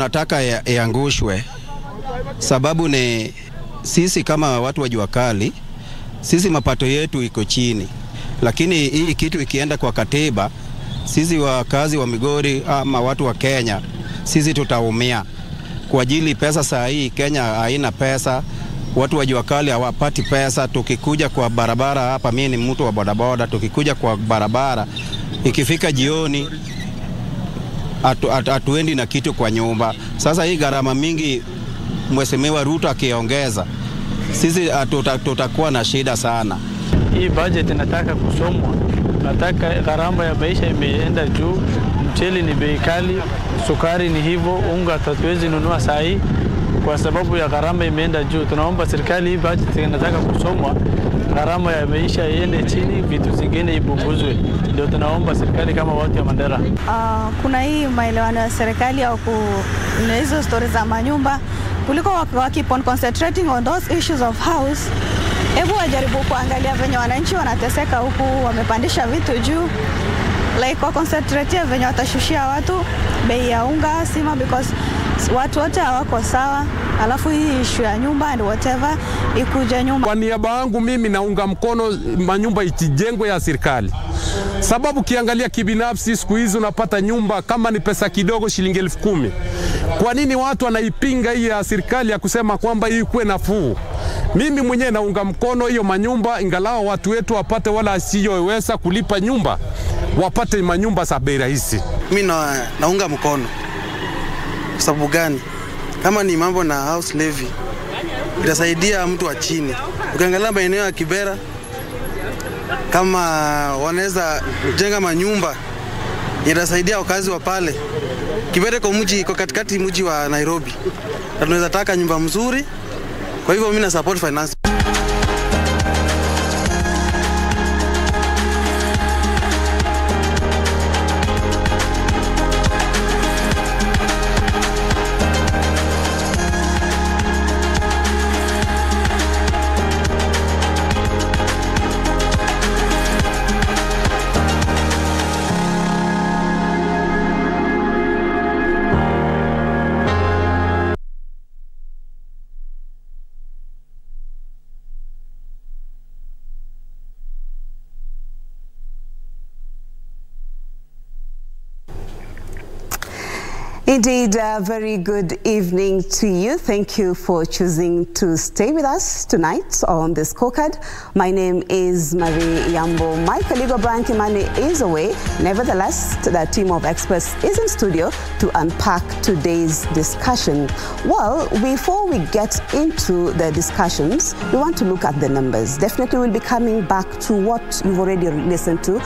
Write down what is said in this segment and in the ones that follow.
tunataka iangushwe. Sababu ni sisi kama watu wa jua kali, sisi mapato yetu iko chini. Lakini hii kitu ikienda kwa katiba, sisi wakazi wa Migori ama watu wa Kenya, sisi tutaumia. Kwa ajili pesa saa hii Kenya haina pesa, watu wa jua kali hawapati pesa. Tukikuja kwa barabara hapa, mimi ni mtu wa bodaboda, tukikuja kwa barabara ikifika jioni atuendi na kitu kwa nyumba. Sasa hii gharama mingi Mheshimiwa Ruto akiongeza, sisi tutakuwa na shida sana. Hii budget nataka kusomwa. Nataka gharama ya maisha imeenda juu, mchele ni bei kali, sukari ni hivyo, unga hatuwezi nunua saa hii kwa sababu ya gharama imeenda juu. Tunaomba serikali hii budget nataka kusomwa, gharama ya maisha iende chini, vitu zingine ipunguzwe. Ndio tunaomba serikali kama watu ya Mandera. Kuna hii maelewano ya serikali au kuna hizo stories za manyumba, kuliko keep on concentrating on those issues of house. Hebu wajaribu kuangalia venye wananchi wanateseka huku, wamepandisha vitu juu. Like concentrate venye watashushia watu bei ya unga, sima, because watu wote hawako sawa. Alafu hii issue ya nyumba and whatever ikuja nyumba. Kwa niaba yangu mimi naunga mkono manyumba itijengwe ya serikali. Sababu kiangalia kibinafsi siku hizi unapata nyumba kama ni pesa kidogo shilingi 10,000. Kwa nini watu wanaipinga hii ya serikali ya kusema kwamba hii kuwe nafuu? Mimi mwenyewe naunga mkono hiyo manyumba, ingalao watu wetu wapate wala asiyoweza kulipa nyumba, wapate manyumba za bei rahisi. Mimi naunga mkono. Kwa sababu gani? Kama ni mambo na house levy, itasaidia mtu wa chini. Ukiangalia maeneo ya Kibera, kama wanaweza jenga manyumba, itasaidia wakazi wa pale. Kibera kwa katikati mji wa Nairobi. Na tunaweza taka nyumba mzuri. Kwa hivyo mimi na support finance. Indeed, a very good evening to you. Thank you for choosing to stay with us tonight on the scorecard. My name is Marie Yambo. My colleague Brian Kimani is away. Nevertheless, the team of experts is in studio to unpack today's discussion. Well, before we get into the discussions, we want to look at the numbers. Definitely we'll be coming back to what you've already listened to,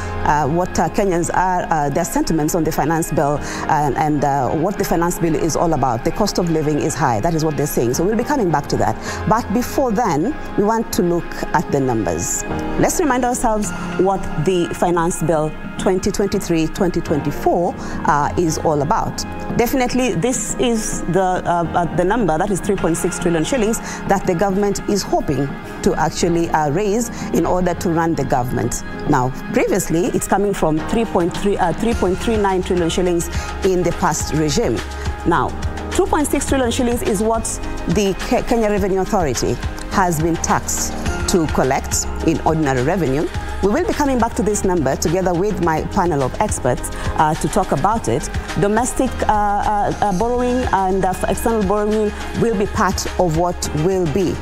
what Kenyans are, their sentiments on the finance bill and what the finance bill is all about. The cost of living is high. That is what they're saying. So we'll be coming back to that. But before then, we want to look at the numbers. Let's remind ourselves what the finance bill 2023-2024 is all about. Definitely, this is the number, that is 3.6 trillion shillings that the government is hoping to actually raise in order to run the government. Now, previously, it's coming from 3.39 trillion shillings in the past regime. Now, 2.6 trillion shillings is what the Kenya Revenue Authority has been taxed to collect in ordinary revenue. We will be coming back to this number together with my panel of experts to talk about it. Domestic borrowing and external borrowing will be part of what will be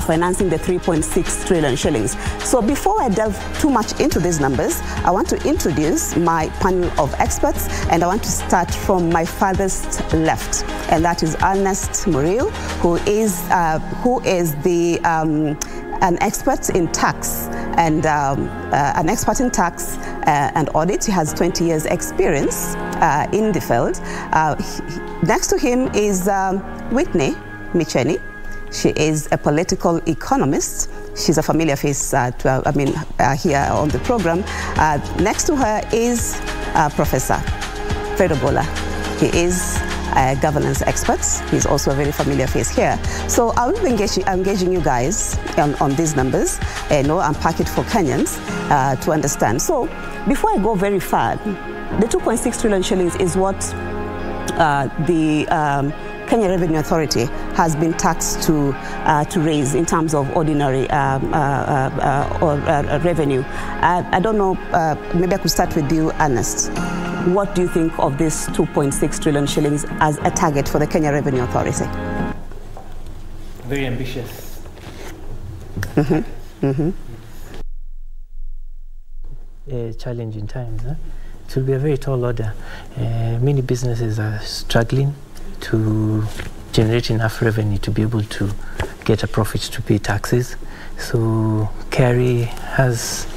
financing the 3.6 trillion shillings. So before I delve too much into these numbers, I want to introduce my panel of experts, and I want to start from my farthest left, and that is Ernest Muriel, who is an expert in tax and and audit. He has 20 years experience in the field. Next to him is Whitney Micheni. She is a political economist. She's a familiar face here on the program. Next to her is Professor Fredo Bola. He is a governance expert. He's also a very familiar face here. So I will be engaging you guys on these numbers and unpack it for Kenyans to understand. So before I go very far, the 2.6 trillion shillings is what the Kenya Revenue Authority has been taxed to raise in terms of ordinary revenue. I don't know, maybe I could start with you, Ernest. What do you think of this 2.6 trillion shillings as a target for the Kenya Revenue Authority? Very ambitious. Challenging times. It will be a very tall order. Many businesses are struggling to generate enough revenue to be able to get a profit to pay taxes. So KRA has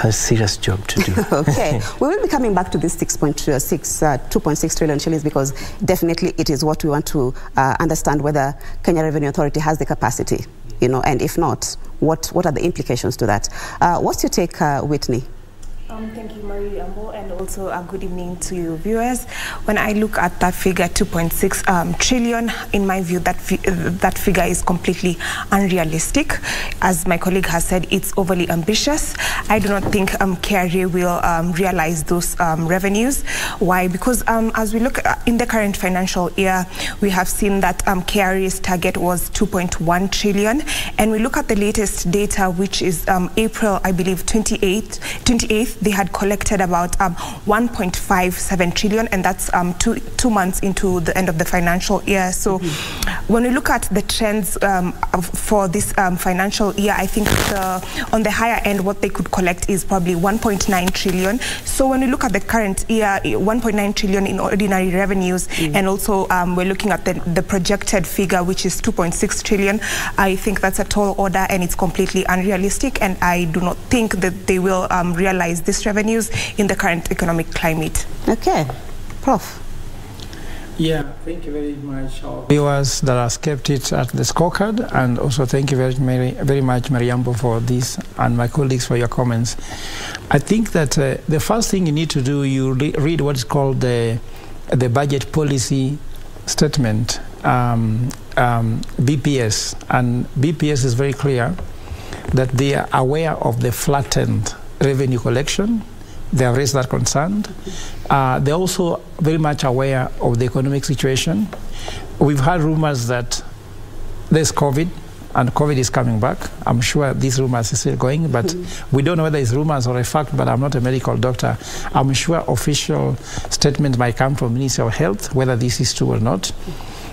a serious job to do. Okay, we will be coming back to this 2.6 trillion shillings, because definitely it is what we want to understand, whether Kenya Revenue Authority has the capacity, you know, and if not, what are the implications to that? What's your take, Whitney? Thank you, Marie Ambo, and also a good evening to you viewers. When I look at that figure, 2.6 trillion, in my view, that figure is completely unrealistic. As my colleague has said, it's overly ambitious. I do not think KRA will realize those revenues. Why? Because as we look in the current financial year, we have seen that KRA's target was 2.1 trillion, and we look at the latest data, which is April, I believe, 28th. They had collected about 1.57 trillion, and that's two months into the end of the financial year. So when we look at the trends for this financial year, I think on the higher end, what they could collect is probably 1.9 trillion. So when we look at the current year, 1.9 trillion in ordinary revenues, and also we're looking at the projected figure, which is 2.6 trillion, I think that's a tall order, and it's completely unrealistic, and I do not think that they will realize these revenues in the current economic climate. Okay, Prof. Yeah, thank you very much, viewers that have kept it at the scorecard, and also thank you very much, Mariambo, for this, and my colleagues for your comments. I think that the first thing you need to do, you read what is called the budget policy statement, BPS, and BPS is very clear that they are aware of the flattened revenue collection. They have raised that concern. They're also very much aware of the economic situation. We've heard rumors that there's COVID, and COVID is coming back. I'm sure these rumors are still going, but we don't know whether it's rumors or a fact, but I'm not a medical doctor. I'm sure official statements might come from Ministry of Health, whether this is true or not.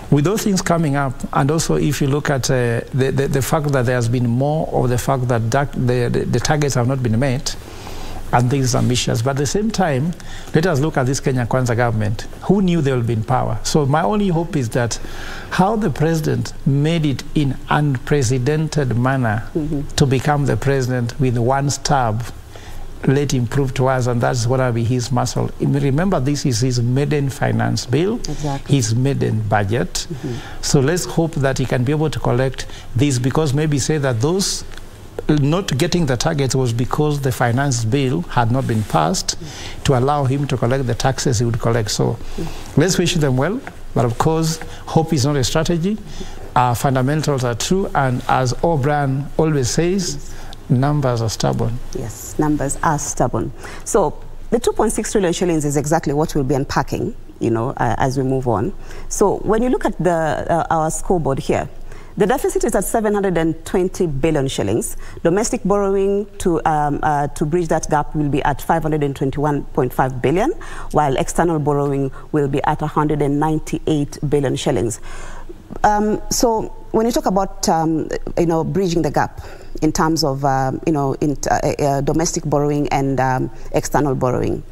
With those things coming up, and also if you look at the fact that there has been more of the fact that the targets have not been met, and things are ambitious. But at the same time, let us look at this Kenya Kwanza government. Who knew they will be in power? So my only hope is that how the president made it in unprecedented manner to become the president with one stab, let him prove to us, and that's what will be his muscle. Remember, this is his maiden finance bill, his maiden budget. So let's hope that he can be able to collect this, because maybe say that those not getting the targets was because the finance bill had not been passed to allow him to collect the taxes he would collect. So let's wish them well, but of course, hope is not a strategy. Our fundamentals are true, and as O'Brien always says, numbers are stubborn. Yes, numbers are stubborn. So the 2.6 trillion shillings is exactly what we'll be unpacking, you know, as we move on. So when you look at our scoreboard here, the deficit is at 720 billion shillings. Domestic borrowing to bridge that gap will be at 521.5 billion, while external borrowing will be at 198 billion shillings. So when you talk about you know, bridging the gap in terms of you know, domestic borrowing and external borrowing,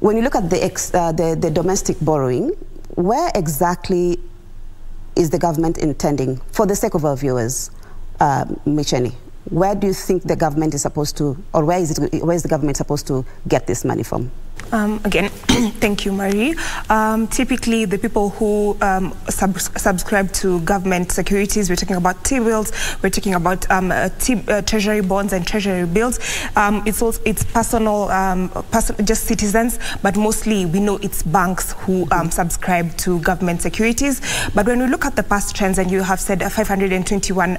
when you look at the domestic borrowing, where exactly is the government intending, for the sake of our viewers, Micheni, where do you think the government is supposed to, or where is the government supposed to get this money from? Again, thank you, Marie. Typically, the people who subscribe to government securities, we're talking about T-bills, we're talking about treasury bonds and treasury bills. It's personal, just citizens, but mostly we know it's banks who subscribe to government securities. But when we look at the past trends, and you have said 521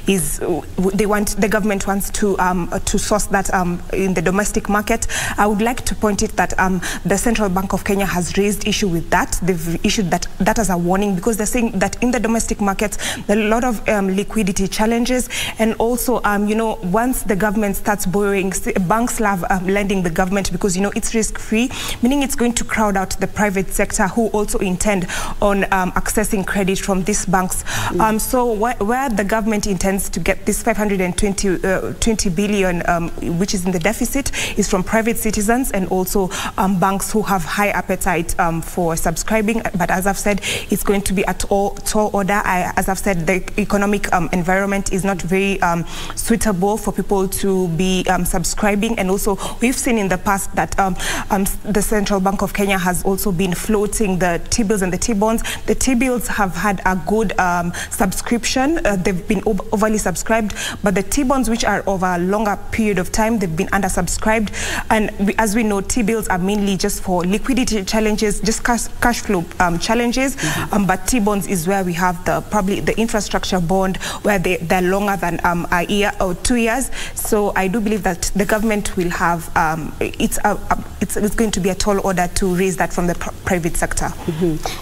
the government wants to source that in the domestic market, I would like to point it that that the Central Bank of Kenya has raised issue with that. They've issued that as a warning, because they're saying that in the domestic markets, there are a lot of liquidity challenges, and also, once the government starts borrowing, banks love lending the government because, it's risk-free, meaning it's going to crowd out the private sector who also intend on accessing credit from these banks. So where the government intends to get this 520 billion, which is in the deficit, is from private citizens and also banks who have high appetite for subscribing. But as I've said, it's going to be a tall order. As I've said, the economic environment is not very suitable for people to be subscribing. And also, we've seen in the past that the Central Bank of Kenya has also been floating the T-bills and the T-bonds. The T-bills have had a good subscription. They've been overly subscribed, but the T-bonds, which are over a longer period of time, they've been undersubscribed. And as we know, T-bills are mainly just for liquidity challenges, just cash flow challenges. But T-bonds is where we have probably the infrastructure bond, where they're longer than a year or 2 years. So I do believe that the government will have, it's going to be a tall order to raise that from the private sector.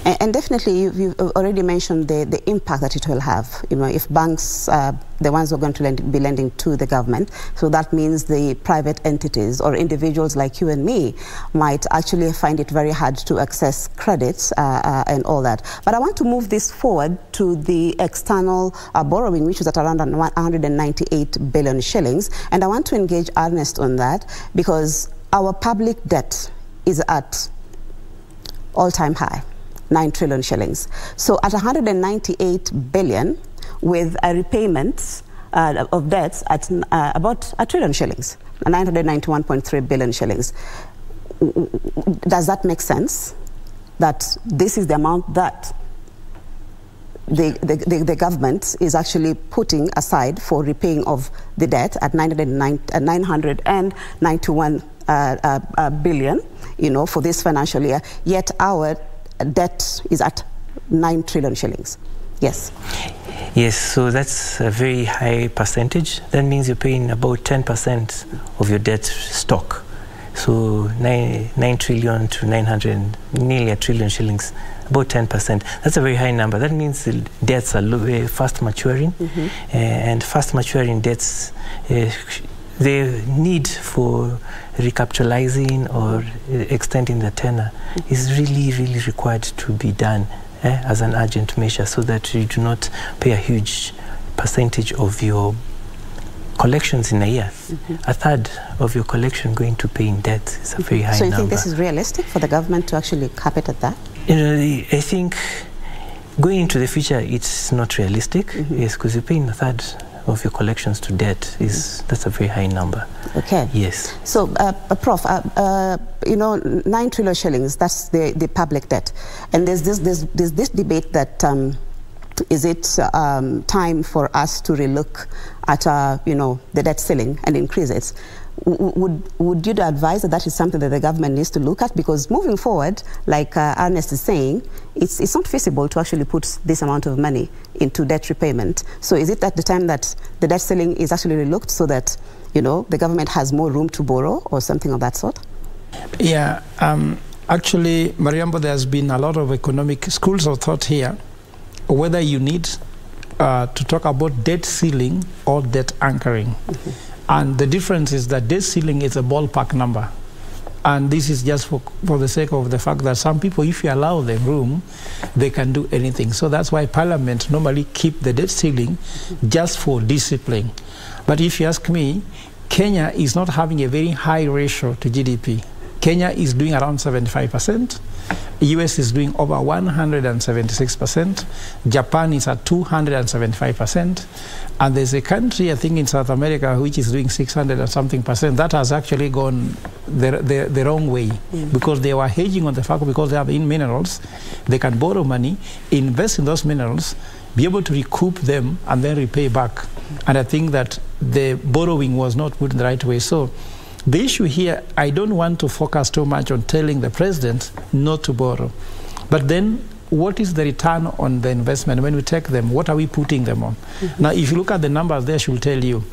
And definitely, you've already mentioned the impact that it will have. If banks, the ones who are going to be lending to the government, so that means the private entities or individuals like you and me might actually find it very hard to access credits and all that. But I want to move this forward to the external borrowing, which is at around 198 billion shillings. And I want to engage Ernest on that, because our public debt is at all-time high, 9 trillion shillings. So at 198 billion, with a repayment of debts at about 1 trillion shillings, 991.3 billion shillings. Does that make sense? That this is the amount that the government is actually putting aside for repaying of the debt at 991 billion, for this financial year, yet our debt is at 9 trillion shillings. Yes. Yes, so that's a very high percentage. That means you're paying about 10% of your debt stock. So 9 trillion to 900, nearly 1 trillion shillings, about 10%. That's a very high number. That means the debts are fast maturing, and fast maturing debts, the need for recapitalizing or extending the tenor is really, really required to be done as an urgent measure, so that you do not pay a huge percentage of your collections in a year. A third of your collection going to pay in debt is a very high number. So you think this is realistic for the government to actually cap it at that? I think going into the future, it's not realistic. Yes, because you're paying a third of your collections to debt. That's a very high number. Okay. Yes. So, Prof, 9 trillion shillings, that's the public debt. And there's this debate that is it time for us to relook at the debt ceiling and increase it? Would you advise that is something that the government needs to look at? Because moving forward, like Ernest is saying, it's not feasible to actually put this amount of money into debt repayment. So is it at the time that the debt ceiling is actually relooked so that, the government has more room to borrow or something of that sort? Yeah, actually, Mariambo, there's been a lot of economic schools of thought here, whether you need to talk about debt ceiling or debt anchoring. And the difference is that debt ceiling is a ballpark number. And this is just for the sake of the fact that some people, if you allow them room, they can do anything. So that's why Parliament normally keep the debt ceiling just for discipline. But if you ask me, Kenya is not having a very high ratio to GDP. Kenya is doing around 75%. US is doing over 176%. Japan is at 275%. And there's a country, I think in South America, which is doing 600 and something percent. That has actually gone the wrong way, because they were hedging on the fact, because they have in minerals, they can borrow money, invest in those minerals, be able to recoup them, and then repay back. And I think that the borrowing was not put in the right way. So the issue here, I don't want to focus too much on telling the president not to borrow. But then, what is the return on the investment when we take them? What are we putting them on? Now, if you look at the numbers there, she will tell you,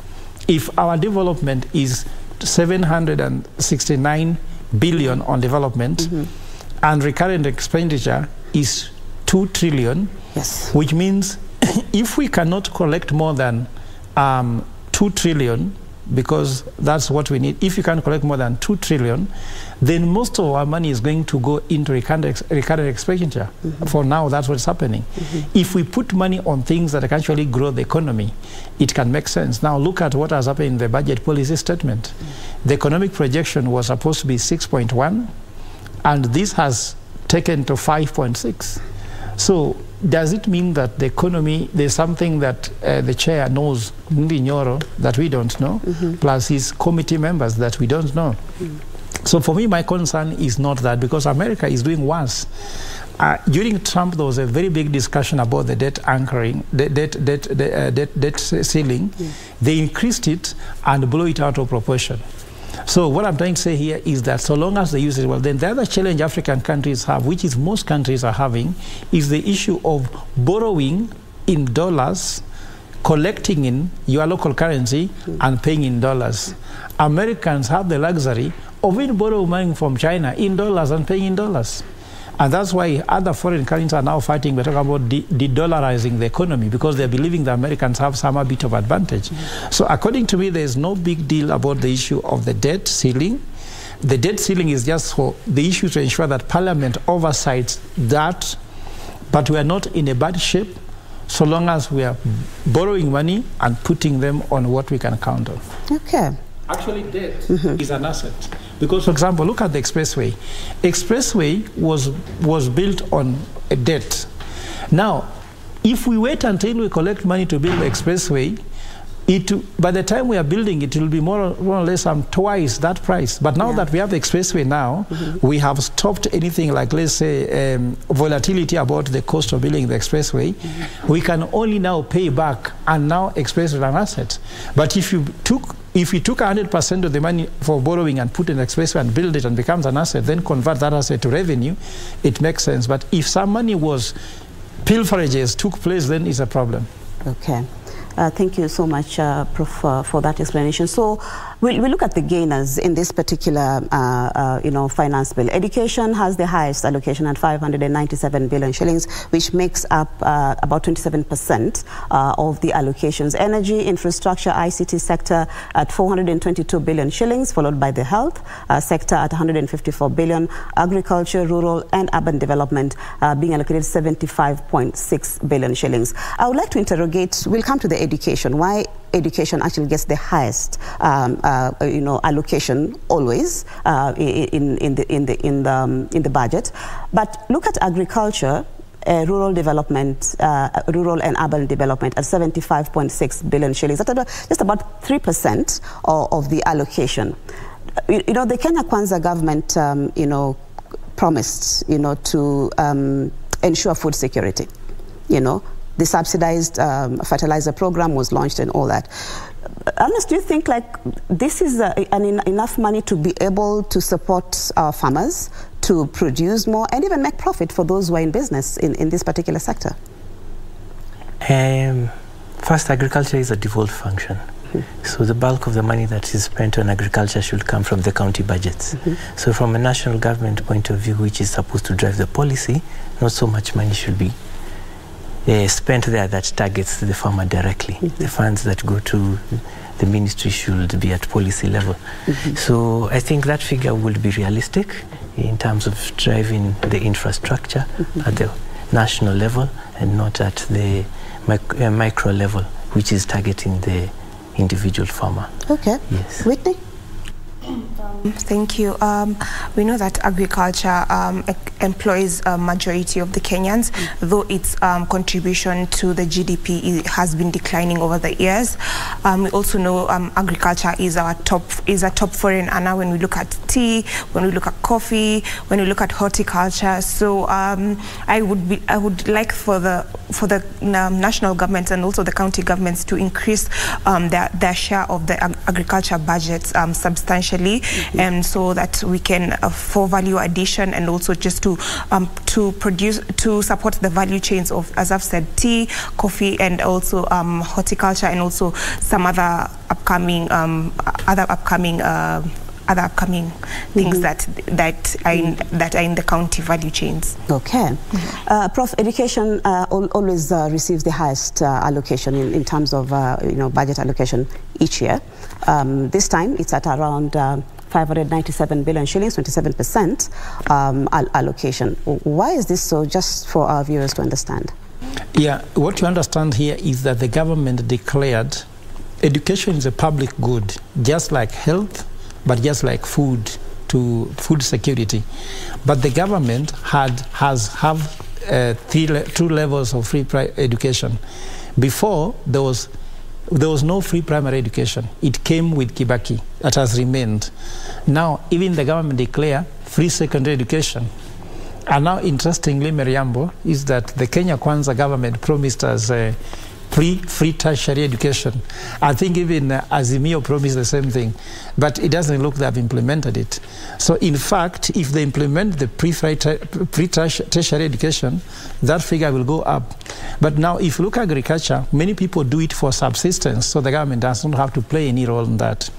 if our development is 769 billion on development, and recurrent expenditure is 2 trillion, which means if we cannot collect more than 2 trillion, because that's what we need, if you can collect more than 2 trillion, then most of our money is going to go into recurrent expenditure. For now, that's what's happening. If we put money on things that can actually grow the economy, it can make sense. Now look at what has happened in the budget policy statement. The economic projection was supposed to be 6.1, and this has taken to 5.6. So does it mean that the economy, there's something that the chair knows, Ndi Nyoro, that we don't know, plus his committee members that we don't know? So for me, my concern is not that, because America is doing worse. During Trump, there was a very big discussion about the debt anchoring, debt ceiling. They increased it and blew it out of proportion. So what I'm trying to say here is that so long as they use it well, then the other challenge African countries have, which is most countries are having, is the issue of borrowing in dollars, collecting in your local currency, and paying in dollars. Americans have the luxury of even borrowing money from China in dollars and paying in dollars. And that's why other foreign currencies are now fighting. We're talking about de-dollarizing the economy, because they're believing the Americans have some bit of advantage. So according to me, there's no big deal about the issue of the debt ceiling. The debt ceiling is just for the issue to ensure that Parliament oversights that, but we are not in a bad shape so long as we are borrowing money and putting them on what we can count on. Okay. Actually, debt is an asset. Because, for example, look at the expressway. Expressway was built on a debt. Now, if we wait until we collect money to build the expressway, by the time we are building it, it will be more or less twice that price. But now that we have the expressway now, we have stopped anything like, let's say, volatility about the cost of building the expressway. We can only now pay back, and now expressway is an asset. But if you took 100% of the money for borrowing and put in the expressway and build it and becomes an asset, then convert that asset to revenue, it makes sense. But if some money was pilferages took place, then it's a problem. Okay. Thank you so much, Prof, for that explanation. So we'll look at the gainers in this particular, finance bill. Education has the highest allocation at 597 billion shillings, which makes up about 27% of the allocations. Energy, infrastructure, ICT sector at 422 billion shillings, followed by the health sector at 154 billion. Agriculture, rural and urban development being allocated 75.6 billion shillings. I would like to interrogate, we'll come to the education, why education actually gets the highest allocation always in the budget. But look at agriculture, rural development, rural and urban development at 75.6 billion shillings. That's just about 3% of the allocation. The Kenya Kwanza government, promised, to ensure food security. The subsidized fertilizer program was launched and all that. Ernest, do you think this is enough money to be able to support our farmers to produce more and even make profit for those who are in business in this particular sector? First, agriculture is a devolved function. So the bulk of the money that is spent on agriculture should come from the county budgets. So from a national government point of view, which is supposed to drive the policy, not so much money should be spent there that targets the farmer directly. The funds that go to the ministry should be at policy level. So I think that figure would be realistic in terms of driving the infrastructure at the national level and not at the micro level, which is targeting the individual farmer. Okay. Yes. Whitney? Thank you. We know that agriculture employs a majority of the Kenyans, though its contribution to the GDP has been declining over the years. We also know agriculture is a top foreign earner when we look at tea, when we look at coffee, when we look at horticulture. So I would like for the national governments and also the county governments to increase their share of the agriculture budgets substantially, and so that we can for value addition and also just to support the value chains of, as I've said, tea, coffee, and also other upcoming things that are in the county value chains. Okay. Prof, education always receives the highest allocation in terms of budget allocation each year. This time it's at around 597 billion shillings, 27% allocation. Why is this so, just for our viewers to understand? Yeah, what you understand here is that the government declared education is a public good, just like health, but just like food security. But the government has two levels of free education. Before, there was no free primary education. It came with Kibaki. That has remained. Now, even the government declared free secondary education. And now, interestingly, Meriambo, is that the Kenya Kwanza government promised us free tertiary education. I think even Azimio promised the same thing, but it doesn't look they have implemented it. So in fact, if they implement the pre-tertiary education, that figure will go up. But now if you look at agriculture, many people do it for subsistence, so the government does not have to play any role in that.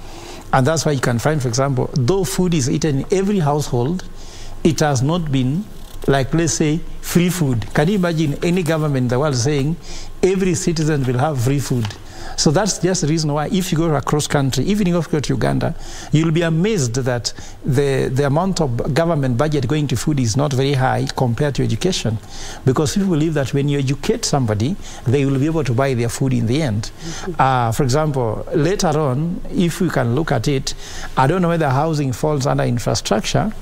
And that's why you can find, for example, though food is eaten in every household, it has not been like, let's say, free food. Can you imagine any government in the world saying every citizen will have free food? So that's just the reason why if you go across country, even if you go to Uganda, you'll be amazed that the amount of government budget going to food is not very high compared to education. Because people believe that when you educate somebody, they will be able to buy their food in the end. For example, later on, if we can look at it, I don't know whether housing falls under infrastructure,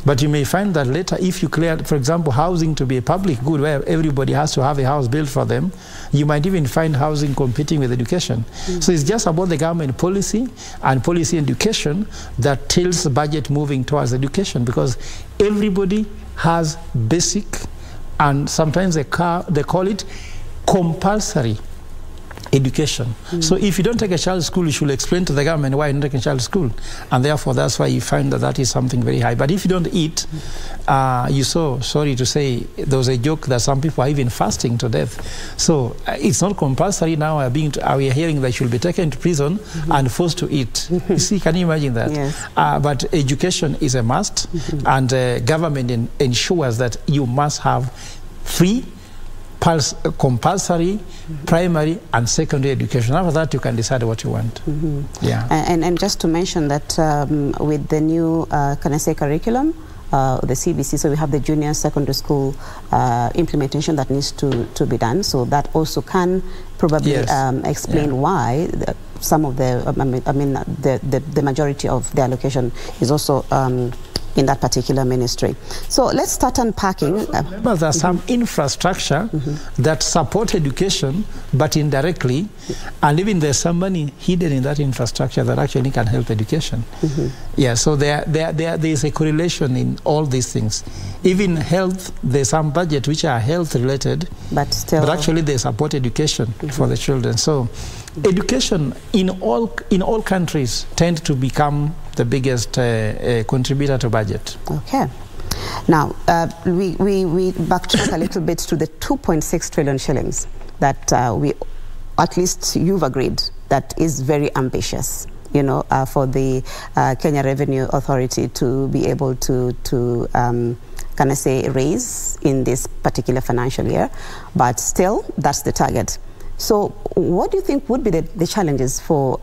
but you may find that later if you clear, for example, housing to be a public good where everybody has to have a house built for them, you might even find housing competing with education. So it's just about the government policy and policy education that tells the budget moving towards education, because everybody has basic, and sometimes they call it compulsory education. So if you don't take a child to school, you should explain to the government why you're not taking a child to school. And therefore, that's why you find that is something very high. But if you don't eat, you saw, sorry to say, there was a joke that some people are even fasting to death. So it's not compulsory now. We are hearing that you should be taken to prison and forced to eat. You see, can you imagine that? Yes. But education is a must, and government ensures that you must have free, compulsory, primary and secondary education. After that, you can decide what you want. Yeah. And just to mention that with the new curriculum, the CBC, so we have the junior secondary school implementation that needs to be done. So that also can probably explain why some of the majority of the allocation is also in that particular ministry. So let's start unpacking. Remember, there's some infrastructure that support education, but indirectly, and even there's some money hidden in that infrastructure that actually can help education. Yeah, so there is a correlation in all these things. Even health, there's some budget which are health related, but actually they support education for the children. So education in all countries tend to become the biggest contributor to budget. Okay. Now, we backtrack a little bit to the 2.6 trillion shillings that at least you've agreed, that is very ambitious, for the Kenya Revenue Authority to be able to can I say, raise in this particular financial year. But still, that's the target. So what do you think would be the challenges for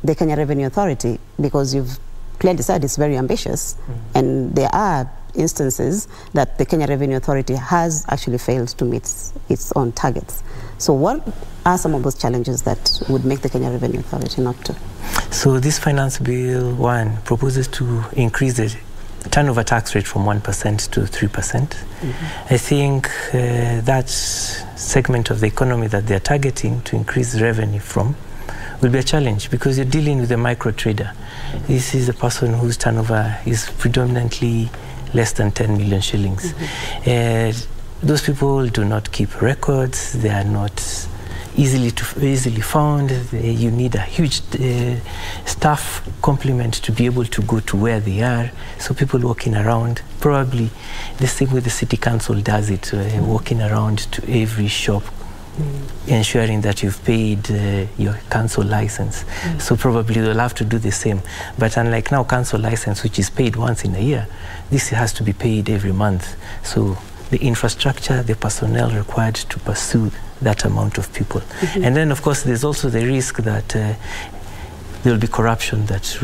the Kenya Revenue Authority? Because you've clearly said it's very ambitious, and there are instances that the Kenya Revenue Authority has actually failed to meet its own targets. So what are some of those challenges that would make the Kenya Revenue Authority not to? So this Finance Bill 1 proposes to increase the turnover tax rate from 1% to 3%. I think that segment of the economy that they're targeting to increase revenue from will be a challenge, because you're dealing with a micro trader. This is a person whose turnover is predominantly less than 10 million shillings. Those people do not keep records. They are not easily found. You need a huge staff complement to be able to go to where they are. So people walking around, probably the same way the city council does it, walking around to every shop, ensuring that you've paid your council license. So probably they'll have to do the same. But unlike now, council license, which is paid once in a year, this has to be paid every month. So the infrastructure, the personnel required to pursue that amount of people. And then, of course, there's also the risk that there will be corruption, that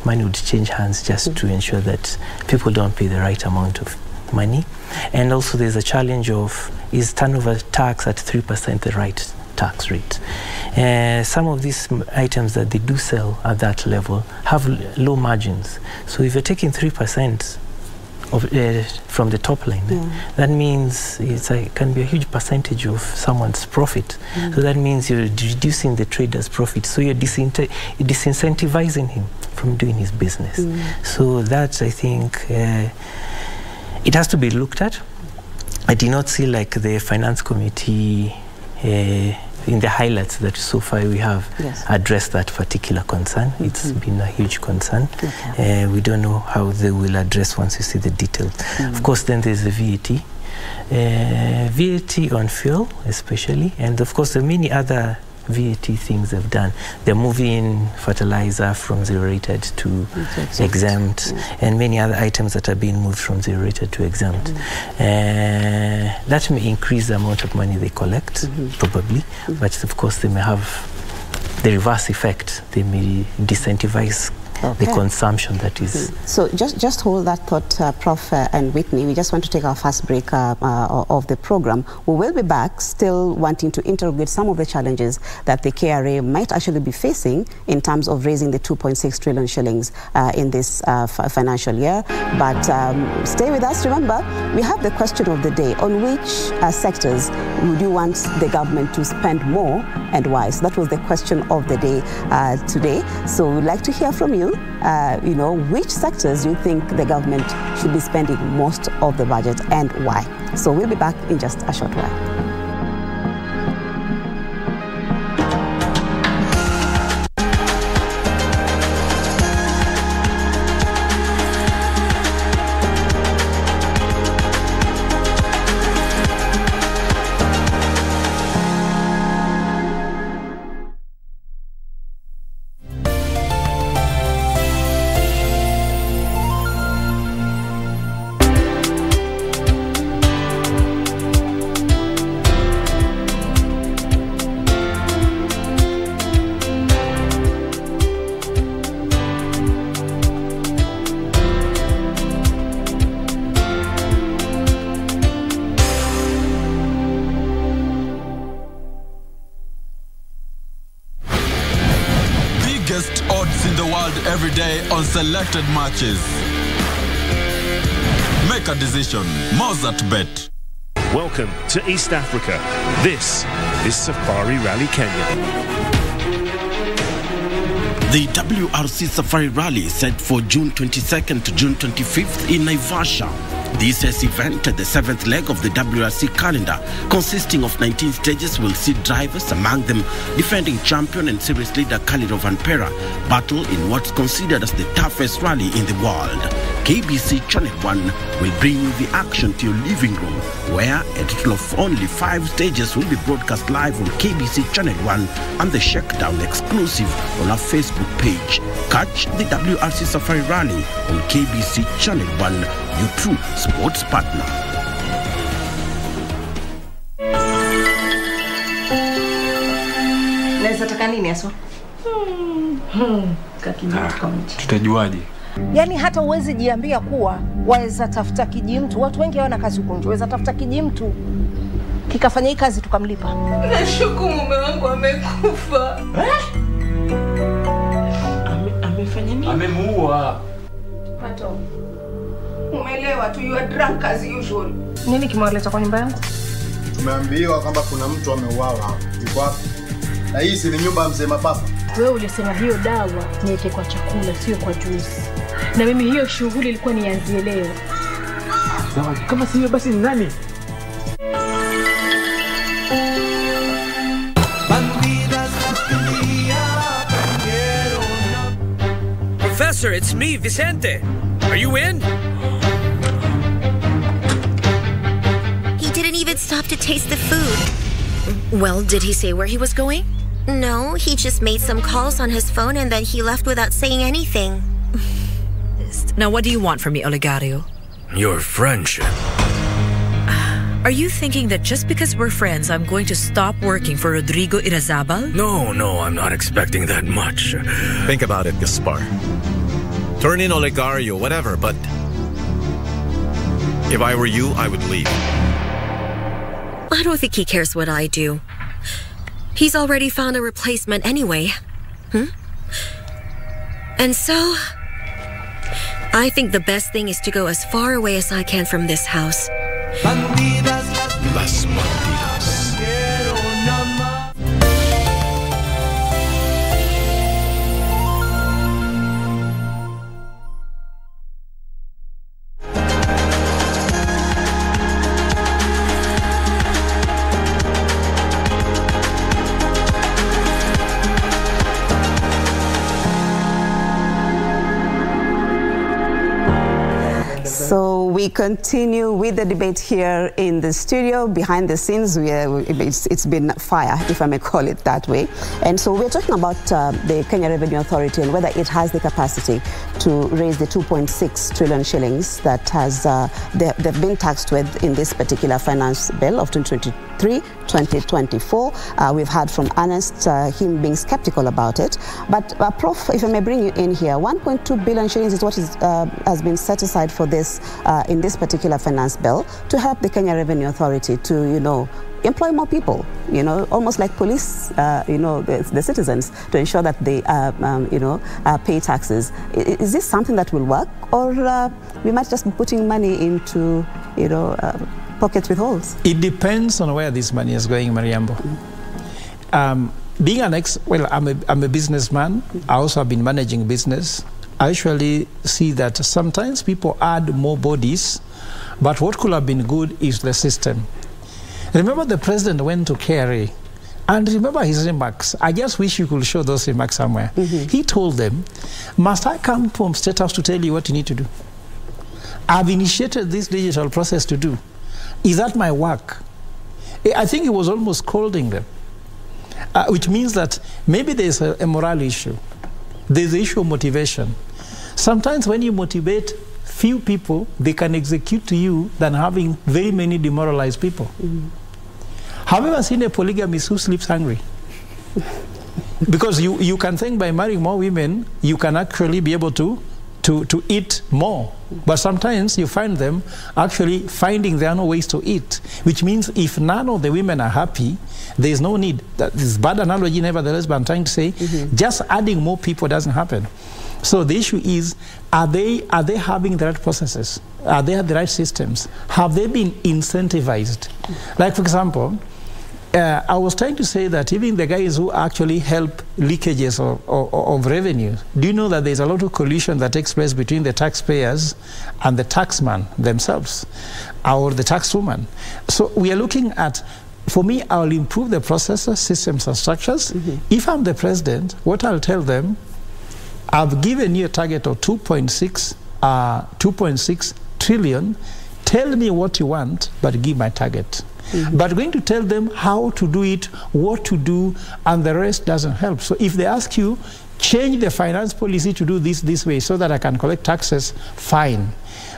money would change hands just to ensure that people don't pay the right amount of money. And also there's a challenge of, is turnover tax at 3% the right tax rate? Some of these items that they do sell at that level have low margins. So if you're taking 3% from the top line, that means it can be a huge percentage of someone's profit. So that means you're reducing the trader's profit. So you're disincentivizing him from doing his business. So that, I think, it has to be looked at. I did not see like the finance committee in the highlights that so far we have addressed that particular concern. It's been a huge concern. We don't know how they will address once you see the details. Of course, then there's the VAT. VAT on fuel especially, and of course there are many other VAT things they've done. They're moving fertilizer from zero-rated to exempt, and many other items that are being moved from zero-rated to exempt. That may increase the amount of money they collect, probably, but of course they may have the reverse effect. They may disincentivize the consumption that is. So just hold that thought, Prof. And Whitney. We just want to take our first break of the program. We will be back, still wanting to interrogate some of the challenges that the KRA might actually be facing in terms of raising the 2.6 trillion shillings in this financial year. But stay with us. Remember, we have the question of the day. On which sectors would you want the government to spend more and why? So that was the question of the day today. So we'd like to hear from you. Which sectors you think the government should be spending most of the budget and why? So we'll be back in just a short while. Every day on selected matches. Make a decision. Mozart Bet. Welcome to East Africa. This is Safari Rally Kenya. The WRC Safari Rally is set for June 22nd to June 25th in Naivasha. This year's event, the 7th leg of the WRC calendar, consisting of 19 stages, will see drivers, among them defending champion and series leader Khalid Ovanpera, battle in what's considered as the toughest rally in the world. KBC Channel 1 will bring you the action to your living room, where a total of only 5 stages will be broadcast live on KBC Channel 1 and the Shakedown exclusive on our Facebook page. Catch the WRC Safari Rally on KBC Channel 1, your true sports partner. Naweza taka nini aso? Tutajuaje? Yaani hata uwezi jiambia kuwa waweza tafuta kijimtu. Watu wengi hawana kazi huko nje. Waweza tafuta kijimtu kikafanya hii kazi tukamlipa. Nashuku mume wangu amekufa. Amefanya nini? Amemuua. Pato. Umeelewa tu, you are drunk as usual. Nini kimewaleta kwa nyumba yangu? Tumeambiwa kwamba kuna mtu ameuawa. Yuko wapi? Na hii si nyumba ya mzee Mapapa. Wewe ulisema hiyo dawa niweke kwa chakula sio kwa juice. Na mimi hiyo shughuli ilikuwa nianzie leo. Sawa, kama sio basi ni nani? Professor, it's me, Vicente. Are you in? He didn't even stop to taste the food. Well, did he say where he was going? No, he just made some calls on his phone and then he left without saying anything. Now, what do you want from me, Olegario? Your friendship. Are you thinking that just because we're friends, I'm going to stop working for Rodrigo Irazabal? No, I'm not expecting that much. Think about it, Gaspar. Turn in Olegario, whatever, but if I were you, I would leave. I don't think he cares what I do. He's already found a replacement anyway. And so, I think the best thing is to go as far away as I can from this house. Las bandidas. So we continue with the debate here in the studio. Behind the scenes, it's been fire, if I may call it that way. And so we're talking about the Kenya Revenue Authority and whether it has the capacity to raise the 2.6 trillion shillings that they've been taxed with in this particular finance bill of 2023-2024. We've heard from Ernest, him being skeptical about it. But Prof, if I may bring you in here, 1.2 billion shillings is what has been set aside for this in this particular finance bill to help the Kenya Revenue Authority to, employ more people, almost like police, the citizens, to ensure that they, pay taxes. Is this something that will work, or we might just be putting money into, pockets with holes? It depends on where this money is going, Mariambo. Being I'm a businessman. I also have been managing business. I usually see that sometimes people add more bodies, but what could have been good is the system. Remember, the president went to KRA, and remember his remarks. I just wish you could show those remarks somewhere. He told them, must I come from State House to tell you what you need to do? I've initiated this digital process to do. Is that my work? I think he was almost scolding them, which means that maybe there's a moral issue. There's the issue of motivation. Sometimes when you motivate few people, they can execute to you than having very many demoralized people. Have you ever seen a polygamist who sleeps hungry? Because you can think by marrying more women, you can actually be able to eat more. But sometimes you find them actually finding there are no ways to eat, which means if none of the women are happy, there is no need. That is bad analogy, nevertheless, but I'm trying to say just adding more people doesn't happen. So the issue is, are they having the right processes? Are they the right systems? Have they been incentivized? Like, for example, I was trying to say that even the guys who actually help leakages of revenue, do you know that there's a lot of collusion that takes place between the taxpayers and the taxman themselves, or the taxwoman? So we are looking at, for me, I'll improve the processes, systems, and structures. If I'm the president, what I'll tell them, I've given you a target of 2.6 trillion. Tell me what you want, but give my target. But going to tell them how to do it, what to do, and the rest doesn't help. So if they ask you, change the finance policy to do this way so that I can collect taxes, fine.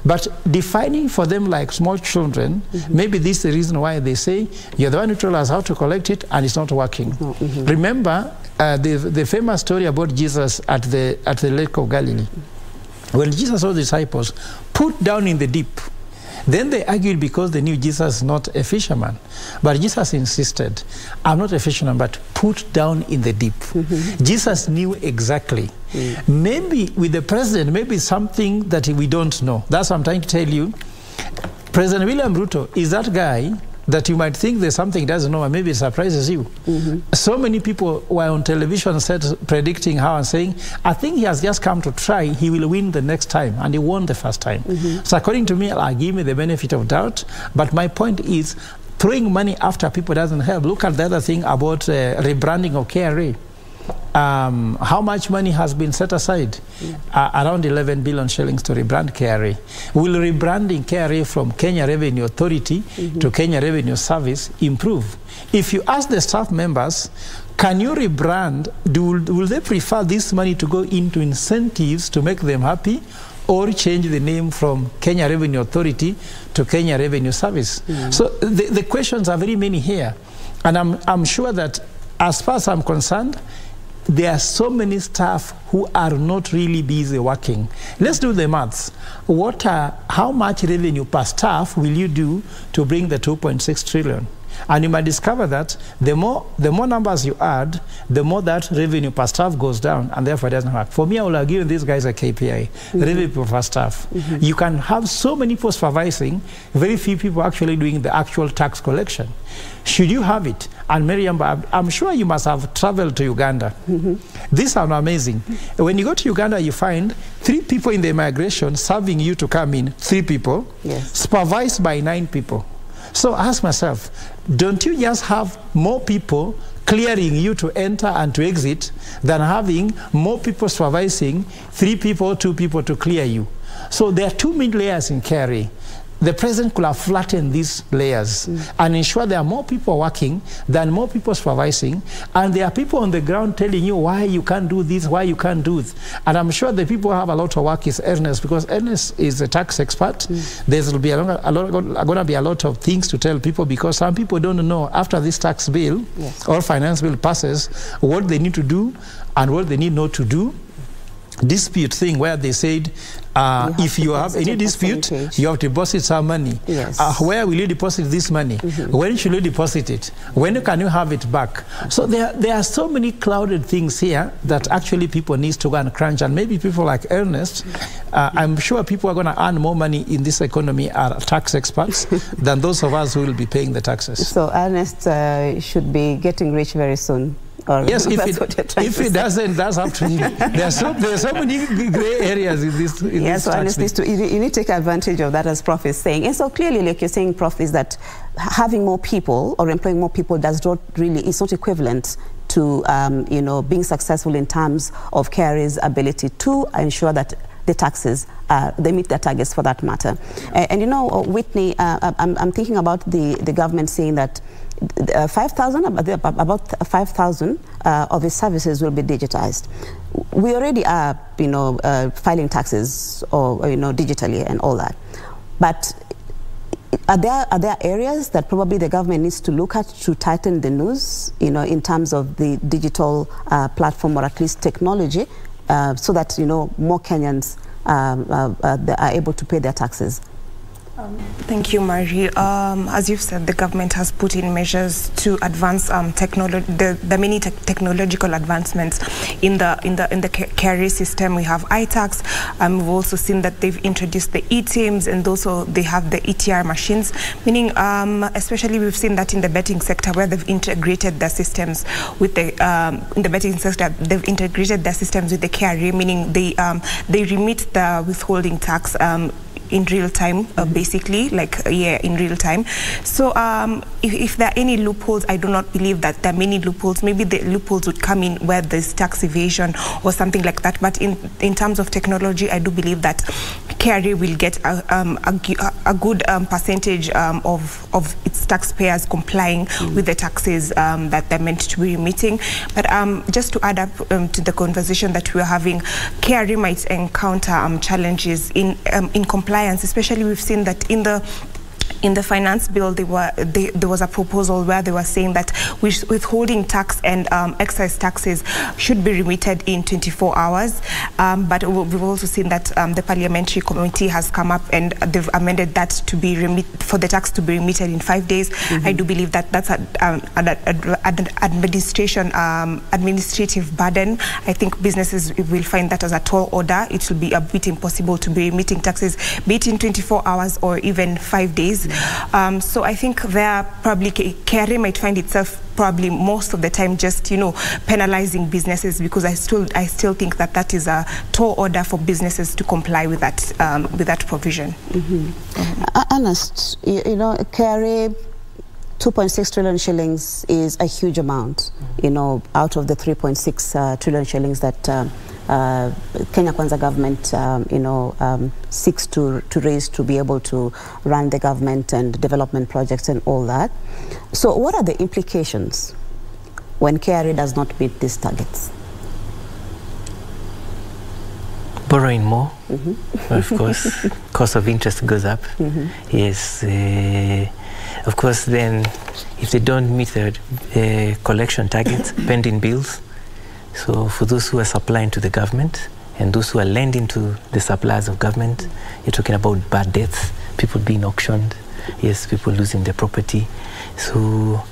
But defining for them like small children, maybe this is the reason why they say, you're the one who told us how to collect it, and it's not working. Remember the famous story about Jesus at the Lake of Galilee. When Jesus saw the disciples put down in the deep, then they argued because they knew Jesus is not a fisherman. But Jesus insisted, I'm not a fisherman, but put down in the deep. Jesus knew exactly. Maybe with the president, maybe something that we don't know. That's what I'm trying to tell you. President William Ruto is that guy that you might think there's something he doesn't know, and maybe it surprises you. So many people were on television set predicting how and saying, I think he has just come to try, he will win the next time, and he won the first time. So according to me, I'll give me the benefit of doubt, but my point is, throwing money after people doesn't help. Look at the other thing about rebranding of KRA. How much money has been set aside? Around 11 billion shillings to rebrand KRA. Will rebranding KRA from Kenya Revenue Authority to Kenya Revenue Service improve? If you ask the staff members, can you rebrand? Will they prefer this money to go into incentives to make them happy, or change the name from Kenya Revenue Authority to Kenya Revenue Service? So the questions are very many here. And I'm sure that as far as I'm concerned, there are so many staff who are not really busy working. Let's do the maths. How much revenue per staff will you do to bring the 2.6 trillion? And you might discover that the more numbers you add, the more that revenue per staff goes down, and therefore it doesn't work. For me, I will have given these guys a KPI, revenue per staff. You can have so many people supervising, very few people actually doing the actual tax collection. Should you have it? And Miriam, I'm sure you must have traveled to Uganda. These are amazing. When you go to Uganda, you find 3 people in the immigration serving you to come in, 3 people, supervised by 9 people. So ask myself, don't you just have more people clearing you to enter and to exit than having more people supervising 3 people, 2 people to clear you? So there are too many layers in KRA. The president could have flattened these layers and ensure there are more people working than more people supervising, and there are people on the ground telling you why you can't do this, why you can't do it. And I'm sure the people who have a lot of work is Ernest, because Ernest is a tax expert. There's going to be a lot of things to tell people, because some people don't know after this tax bill or finance bill passes what they need to do and what they need not to do. Dispute thing where they said if you have any dispute, you have to deposit some money. Where will you deposit this money? When should you deposit it? When can you have it back? So there are so many clouded things here that actually people need to go and crunch. And maybe people like Ernest, I'm sure people are going to earn more money in this economy are tax experts than those of us who will be paying the taxes. So Ernest should be getting rich very soon. Yes, if it doesn't, that's up to you. There are so many gray areas in this. So honestly, you need to take advantage of that, as Prof is saying. And so clearly, like you're saying, Prof, is that having more people or employing more people is not equivalent to being successful in terms of KRA's ability to ensure that the taxes, they meet their targets for that matter. And Whitney, I'm thinking about the government saying that 5,000 of its services will be digitized. We already are, filing taxes or digitally and all that. But are there areas that probably the government needs to look at to tighten the noose, in terms of the digital platform, or at least technology, so that more Kenyans are able to pay their taxes? Thank you, Marie. As you've said, the government has put in measures to advance the many technological advancements in the KRA system. We have iTax. We've also seen that they've introduced the e-teams, and also they have the ETR machines. Meaning, especially we've seen that in the betting sector, where they've integrated their systems with the in the betting sector, they've integrated their systems with the KRA. Meaning they remit the withholding tax in real time, basically, in real time. So if there are any loopholes, I do not believe that there are many loopholes. Maybe the loopholes would come in where there's tax evasion or something like that. But in terms of technology, I do believe that KRA will get a good percentage of its taxpayers complying with the taxes that they're meant to be remitting. But just to add up to the conversation that we're having, KRA might encounter challenges in compliance. Especially, we've seen that in the finance bill, there was a proposal where they were saying that withholding tax and excise taxes should be remitted in 24 hours. But we've also seen that the parliamentary committee has come up and they've amended that to be for the tax to be remitted in 5 days. I do believe that that's an administrative burden. I think businesses will find that as a tall order. It will be a bit impossible to be remitting taxes, be it in 24 hours or even 5 days. So I think there probably KRA might find itself probably most of the time just penalizing businesses, because I still think that is a tall order for businesses to comply with that provision. Ernest, KRA 2.6 trillion shillings is a huge amount, you know, out of the 3.6 trillion shillings that Kenya Kwanza government, seeks to raise to be able to run the government and development projects and all that. So what are the implications when KRA does not meet these targets? Borrowing more, of course. Cost of interest goes up. Yes. Of course, then if they don't meet the collection targets, pending bills. So for those who are supplying to the government and those who are lending to the suppliers of government, you're talking about bad debts, people being auctioned, yes, people losing their property. So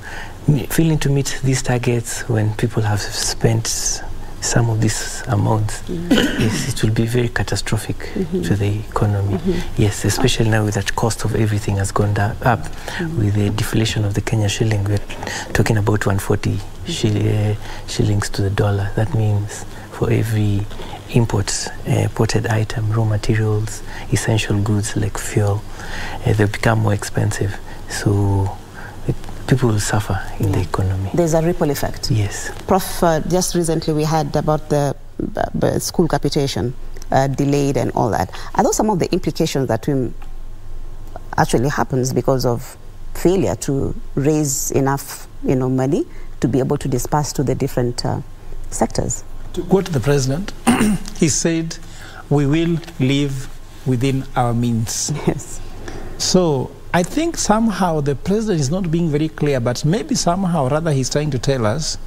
failing to meet these targets when people have spent some of these amounts, yes, it will be very catastrophic to the economy. Yes, especially now with that cost of everything has gone up with the deflation of the Kenya shilling. We're talking about 140 shillings to the dollar. That means for every imported item, raw materials, essential goods like fuel, they become more expensive. So people will suffer in the economy. There's a ripple effect. Yes. Prof, just recently we had about the school capitation delayed and all that. Are those some of the implications that actually happens because of failure to raise enough, money to be able to disperse to the different sectors? To quote the president, he said, "We will live within our means." Yes. So I think somehow the president is not being very clear, but maybe somehow rather he's trying to tell us,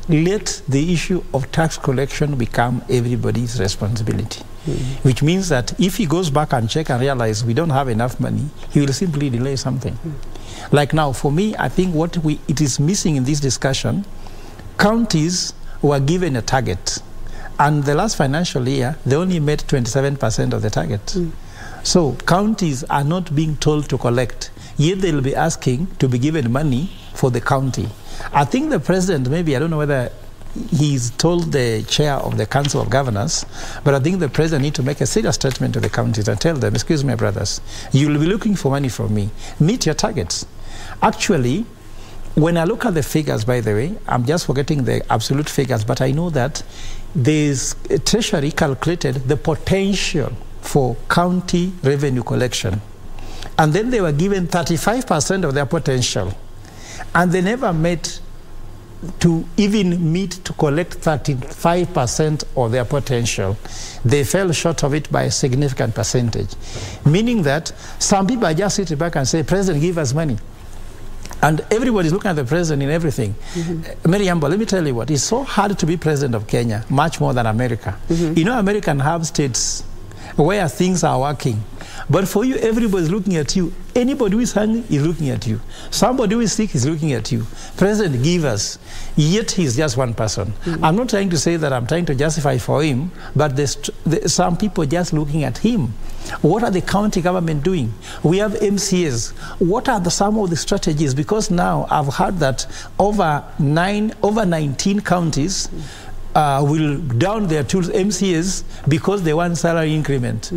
let the issue of tax collection become everybody's responsibility. Which means that if he goes back and check and realize we don't have enough money, he will simply delay something. Like now, for me, I think what it is missing in this discussion, counties were given a target, and the last financial year, they only met 27% of the target. So counties are not being told to collect, yet they'll be asking to be given money for the county. I think the president, maybe, I don't know whether he's told the chair of the Council of Governors, but I think the president needs to make a serious statement to the counties and tell them, excuse me, brothers, you will be looking for money from me. Meet your targets. Actually, when I look at the figures, by the way, I'm just forgetting the absolute figures, but I know that there's Treasury calculated the potential for county revenue collection. And then they were given 35% of their potential. And they never met to even meet to collect 35% of their potential. They fell short of it by a significant percentage. Meaning that some people are just sitting back and say, President, give us money. And everybody's looking at the president in everything. Mary Yambo, let me tell you what, it's so hard to be president of Kenya, much more than America. You know, America can have states where things are working. But for you, everybody's looking at you. Anybody who is hungry is looking at you. Somebody who is sick is looking at you. President, give us. Yet he's just one person. I'm not trying to say that I'm trying to justify for him, but some people just looking at him. What are the county government doing? We have MCAs. What are some of the strategies? Because now I've heard that over 19 counties will down their tools, MCAs, because they want salary increment.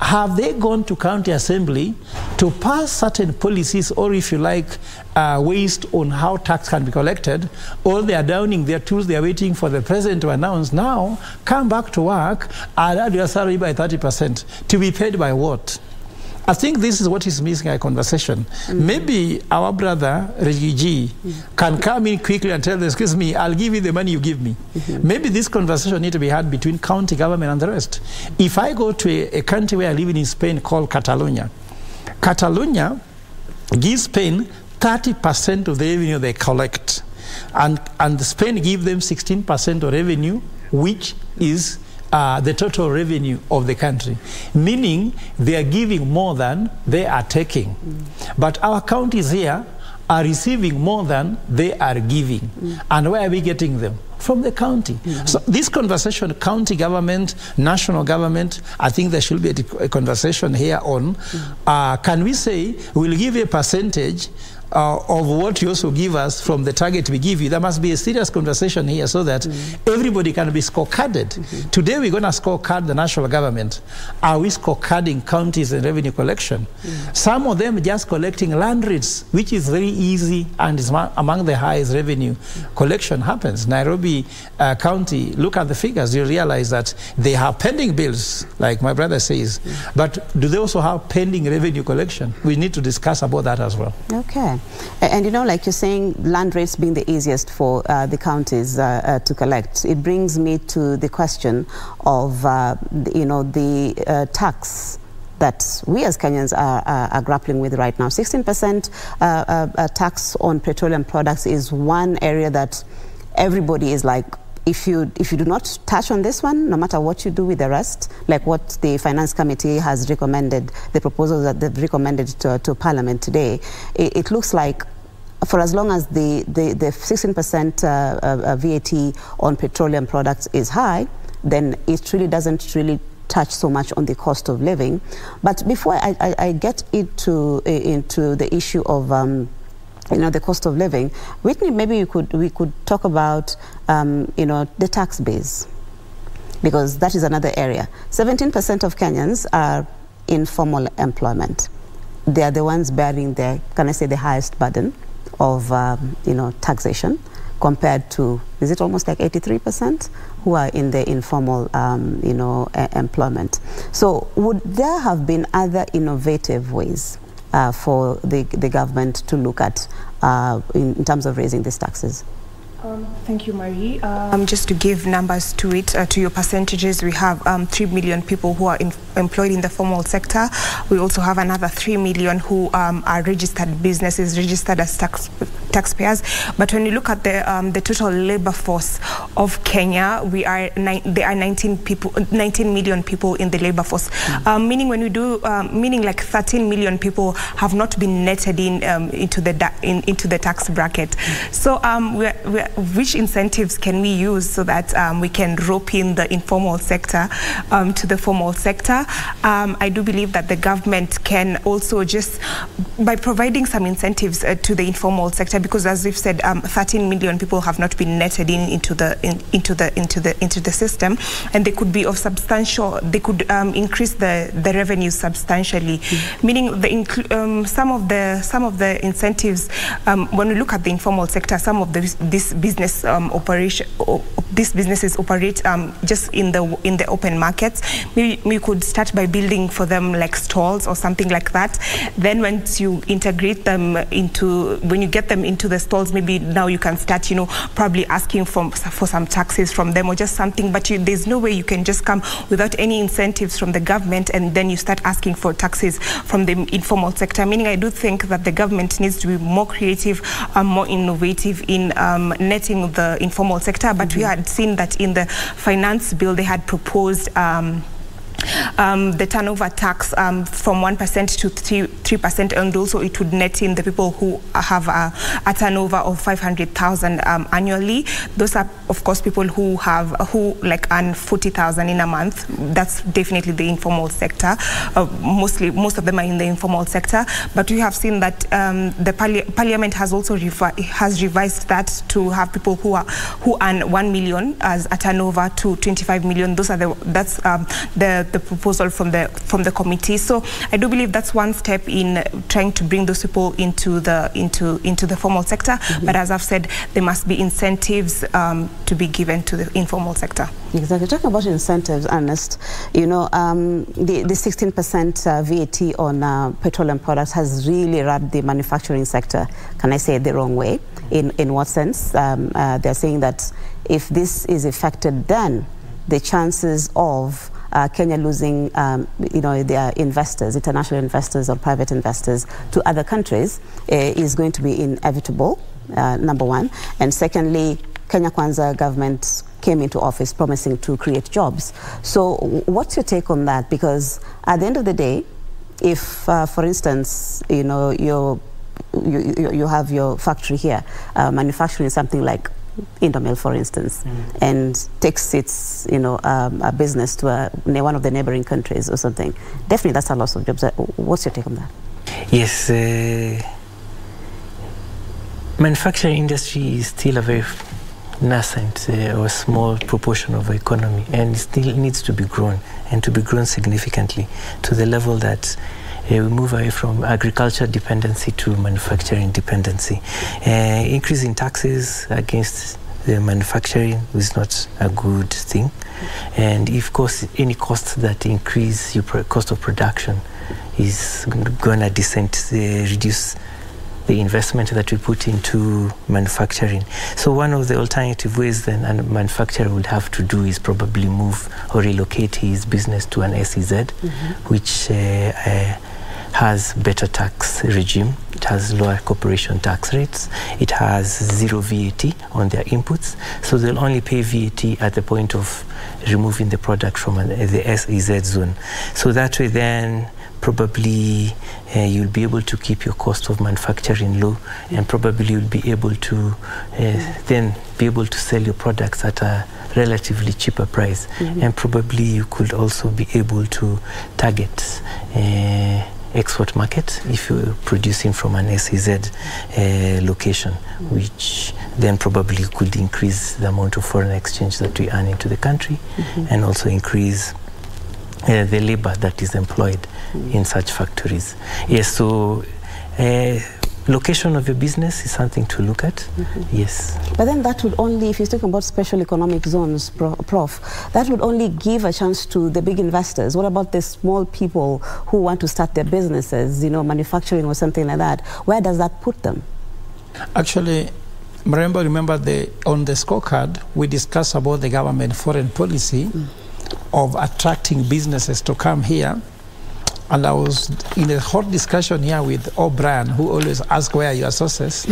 Have they gone to county assembly to pass certain policies, or if you like, ways on how tax can be collected, or they are downing their tools, they are waiting for the president to announce, now, come back to work, and add your salary by 30%. To be paid by what? I think this is what is missing our conversation. Maybe our brother, Reggie, can come in quickly and tell them, excuse me, I'll give you the money you give me. Maybe this conversation needs to be had between county government and the rest. If I go to a country where I live in Spain called Catalonia, Catalonia gives Spain 30% of the revenue they collect. And Spain gives them 16% of revenue, which is the total revenue of the country, meaning they are giving more than they are taking. But our counties here are receiving more than they are giving. And where are we getting them? From the county. So this conversation, county government, national government, I think there should be a conversation here on, can we say we'll give a percentage, of what you also give us from the target we give you. There must be a serious conversation here so that everybody can be scorecarded. Today we're going to scorecard the national government. Are we scorecarding counties and revenue collection? Some of them just collecting land rates, which is very easy and is among the highest revenue collection happens. Nairobi County, look at the figures, you realize that they have pending bills, like my brother says, but do they also have pending revenue collection? We need to discuss about that as well. Okay. And you know, like you're saying, land rates being the easiest for the counties to collect, it brings me to the question of, you know, the tax that we as Kenyans are grappling with right now. 16% tax on petroleum products is one area that everybody is like, if you do not touch on this one, no matter what you do with the rest, like what the Finance Committee has recommended, the proposals that they've recommended to Parliament today, it looks like for as long as the 16% VAT on petroleum products is high, then it really doesn't really touch so much on the cost of living. But before I get into the issue of you know, the cost of living, Whitney, maybe we could talk about you know, the tax base, because that is another area. 17% of Kenyans are in formal employment. They are the ones bearing the, can I say, the highest burden of you know, taxation, compared to, is it almost like 83% who are in the informal you know, employment. So would there have been other innovative ways for the government to look at in terms of raising these taxes? Thank you, Marie. Just to give numbers to it, to your percentages, we have 3 million people who are employed in the formal sector. We also have another 3 million who are registered businesses, registered as taxpayers. But when you look at the total labor force of Kenya, there are 19 million people in the labor force. Meaning when we do, meaning like 13 million people have not been netted into the tax bracket. So which incentives can we use so that we can rope in the informal sector to the formal sector? I do believe that the government can also just, by providing some incentives to the informal sector, because as we've said, 13 million people have not been netted into the system, and they could be of substantial. They could increase the revenue substantially. Meaning some of the incentives, when we look at the informal sector, some of these businesses operate just in the open markets. Maybe we could start by building for them like stalls or something like that. Then once you integrate them when you get them into the stalls, maybe now you can start, you know, probably asking for some taxes from them or just something. But there's no way you can just come without any incentives from the government and then you start asking for taxes from the informal sector. Meaning, I do think that the government needs to be more creative, more innovative in netting the informal sector. But we had seen that in the finance bill they had proposed the turnover tax from 1% to 3%, and also it would net in the people who have a turnover of 500,000 annually. Those are, of course, people who like earn 40,000 in a month. That's definitely the informal sector. Most of them are in the informal sector. But we have seen that the Parliament has also revised that to have people who earn 1 million as a turnover to 25 million. That's the proposal from the committee. So I do believe that's one step in trying to bring those people into the formal sector. But as I've said, there must be incentives to be given to the informal sector. Exactly. Talking about incentives, Ernest, you know, the 16% VAT on petroleum products has really rubbed the manufacturing sector, can I say it the wrong way? In what sense? They're saying that if this is affected, then the chances of Kenya losing, you know, their investors, international investors or private investors to other countries is going to be inevitable, number one. And secondly, Kenya Kwanza government came into office promising to create jobs. So what's your take on that? Because at the end of the day, if, for instance, you know, you have your factory here, manufacturing something like Indomil, for instance, and takes its, you know, a business to one of the neighboring countries or something. Definitely, that's a loss of jobs. What's your take on that? Yes, Manufacturing industry is still a very nascent or small proportion of the economy, and it still needs to be grown, and to be grown significantly to the level that we move away from agriculture dependency to manufacturing dependency. Increasing taxes against the manufacturing is not a good thing, and if any cost that increase your cost of production is going to reduce the investment that we put into manufacturing. So one of the alternative ways then a manufacturer would have to do is probably move or relocate his business to an SEZ, which has better tax regime. It has lower corporation tax rates. It has zero VAT on their inputs. So they'll only pay VAT at the point of removing the product from the SEZ zone. So that way then probably you'll be able to keep your cost of manufacturing low, and probably you'll be able to then be able to sell your products at a relatively cheaper price. And probably you could also be able to target export market if you're producing from an SEZ location, which then probably could increase the amount of foreign exchange that we earn into the country, and also increase the labor that is employed in such factories. Yes, so location of your business is something to look at. Yes. But then that would only, if you're talking about special economic zones, Prof, that would only give a chance to the big investors. What about the small people who want to start their businesses, you know, manufacturing or something like that? Where does that put them? Actually, remember on the scorecard, we discussed about the government foreign policy of attracting businesses to come here. And I was in a hot discussion here with O'Brien, who always asks where are your sources.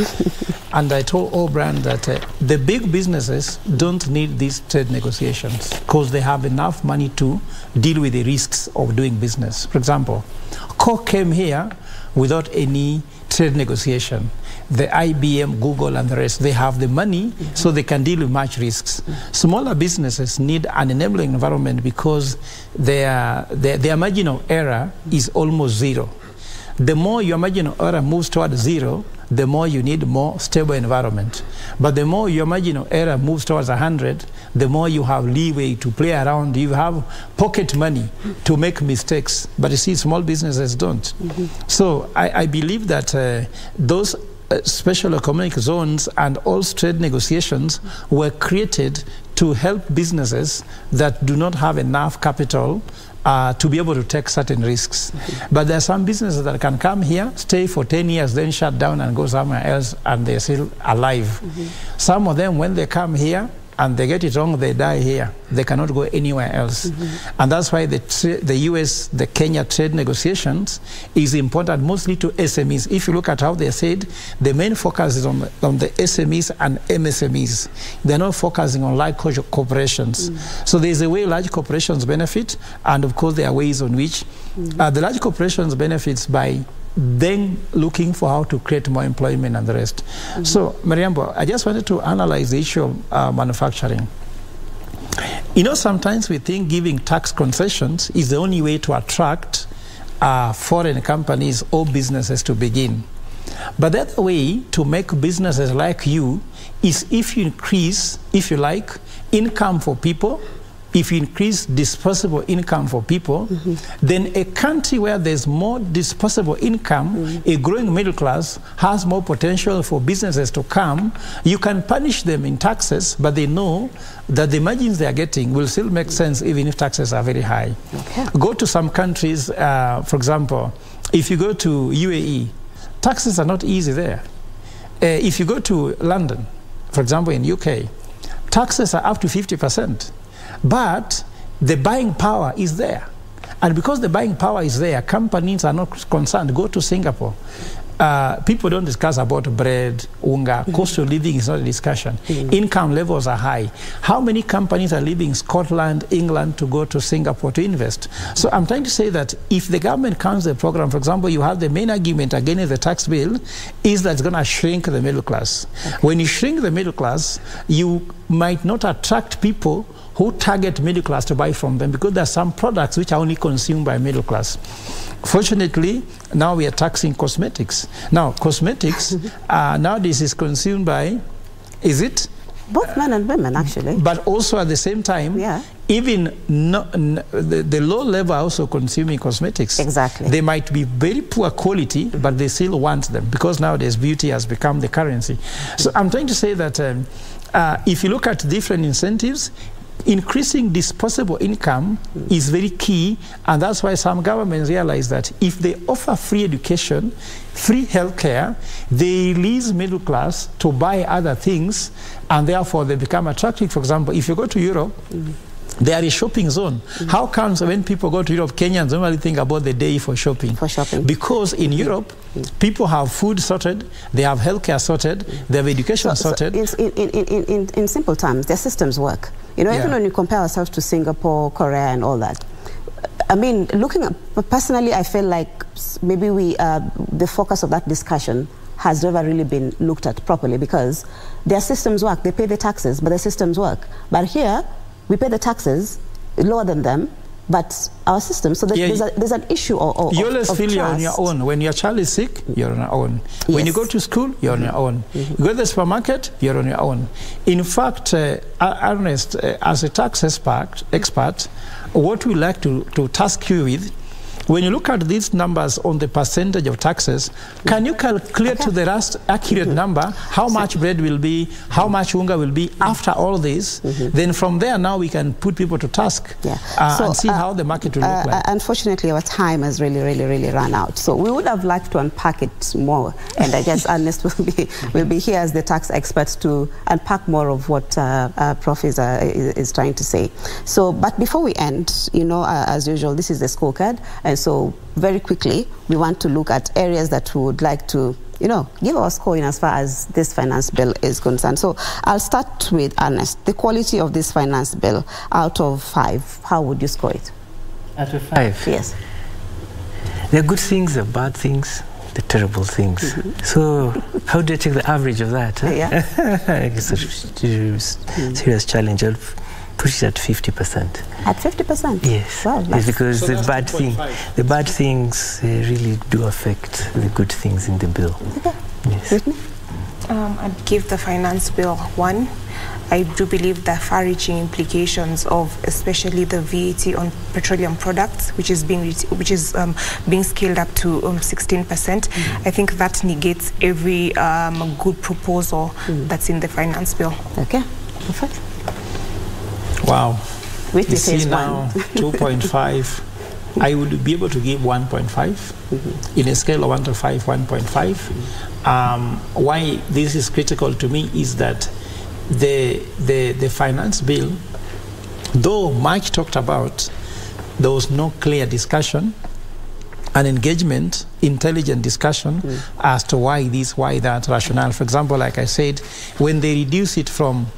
And I told O'Brien that the big businesses don't need these trade negotiations because they have enough money to deal with the risks of doing business. For example, Coke came here without any trade negotiation. The IBM, Google, and the rest, they have the money so they can deal with much risks. Smaller businesses need an enabling environment because their margin of error is almost zero. The more your margin of error moves towards zero, the more you need more stable environment. But the more your margin of error moves towards 100, the more you have leeway to play around. You have pocket money to make mistakes. But you see, small businesses don't. So I believe that those special economic zones and all trade negotiations were created to help businesses that do not have enough capital to be able to take certain risks. But there are some businesses that can come here, stay for 10 years, then shut down and go somewhere else, and they're still alive. Some of them, when they come here and they get it wrong, they die here. They cannot go anywhere else. And that's why the US, the Kenya trade negotiations is important mostly to SMEs. If you look at how they said, the main focus is on the SMEs and MSMEs. They're not focusing on large corporations. So there's a way large corporations benefit, and of course there are ways on which the large corporations benefits by then looking for how to create more employment and the rest. So, Mariambo, I just wanted to analyze the issue of manufacturing. You know, sometimes we think giving tax concessions is the only way to attract foreign companies or businesses to begin. But the other way to make businesses like you is if you increase, if you like, income for people. If you increase disposable income for people, then a country where there's more disposable income, a growing middle class, has more potential for businesses to come. You can punish them in taxes, but they know that the margins they are getting will still make sense even if taxes are very high. Go to some countries, for example, if you go to UAE, taxes are not easy there. If you go to London, for example, in UK, taxes are up to 50%. But the buying power is there. And because the buying power is there, companies are not concerned. Go to Singapore. People don't discuss about bread, unga. Cost of living is not a discussion. Income levels are high. How many companies are leaving Scotland, England to go to Singapore to invest? So I'm trying to say that if the government comes with a program, for examst, you have the main argument against the tax bill is that it's going to shrink the middle class. When you shrink the middle class, you might not attract people who target middle class to buy from them, because there are some products which are only consumed by middle class. Fortunately, now we are taxing cosmetics. Now, cosmetics nowadays is consumed by, is it? Both men and women, actually. But also at the same time, even the low level are also consuming cosmetics. Exactly. They might be very poor quality, but they still want them, because nowadays beauty has become the currency. So I'm trying to say that if you look at different incentives, increasing disposable income is very key, and that's why some governments realize that if they offer free education, free healthcare, they release middle class to buy other things, and therefore they become attractive. For example, if you go to Europe, they are a shopping zone. How comes when people go to Europe, Kenyans normally think about the day for shopping? Because in Europe, people have food sorted, they have healthcare sorted, they have education sorted. In simple terms, their systems work. You know, even when you compare ourselves to Singapore, Korea, and all that. I mean, looking at, personally, I feel like maybe the focus of that discussion has never really been looked at properly, because their systems work. They pay the taxes, but their systems work. But here, we pay the taxes lower than them, but our system, so there's an issue of you always feel trust. you're on your own. When your child is sick, you're on your own. When you go to school, you're on your own. You go to the supermarket, you're on your own. In fact, Ernest, as a tax expert, what we like to task you with, when you look at these numbers on the percentage of taxes, can you calculate to the last accurate number how much bread will be, how much unga will be after all this? Then from there, now we can put people to task and see how the market will look like. Unfortunately, our time has really run out. So we would have liked to unpack it more, and I guess Ernest will be here as the tax expert to unpack more of what Prof is trying to say. So, but before we end, you know, as usual, this is the scorecard. And so very quickly, we want to look at areas that we would like to, you know, give our score in as far as this finance bill is concerned. So I'll start with Ernest. The quality of this finance bill out of 5, how would you score it? Out of 5? Yes. There are good things, there are bad things, the terrible things. So how do you take the average of that? Huh? It's a serious challenge. I'll put it at 50%. At 50%? Yes. Wow, yes, because so the bad things really do affect the good things in the bill. Okay. Yes. I'd give the finance bill 1. I do believe the far-reaching implications of especially the VAT on petroleum products, which is being scaled up to 16%. I think that negates every good proposal that's in the finance bill. Okay, perfect. Wow. Which you see is now 2.5. I would be able to give 1.5 in a scale of 1 to 5, 1.5. Why this is critical to me is that the finance bill, though much talked about, there was no clear discussion, an engagement, intelligent discussion as to why this, why that, rationale. For example, like I said, when they reduce it from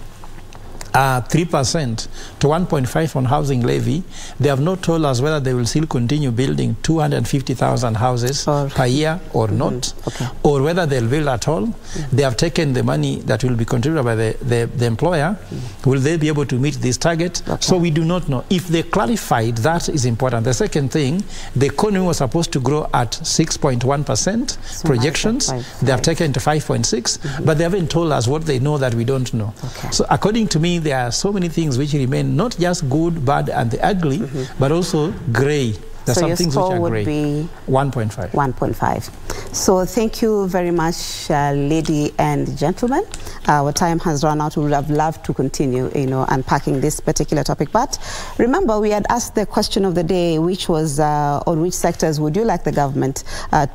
3% to 1.5 on housing levy, they have not told us whether they will still continue building 250,000 houses per year or not, or whether they'll build at all. They have taken the money that will be contributed by the employer. Will they be able to meet this target? So we do not know. If they clarified, that is important. The second thing, the economy was supposed to grow at 6.1% projections. They have taken to 5.6, but they haven't told us what they know that we don't know. So according to me, there are so many things which remain not just good, bad, and the ugly, but also grey. There are some things which are grey. 1.5. 1.5. So thank you very much, lady and gentlemen. Our time has run out. We would have loved to continue, you know, unpacking this particular topic. But remember, we had asked the question of the day, which was on which sectors would you like the government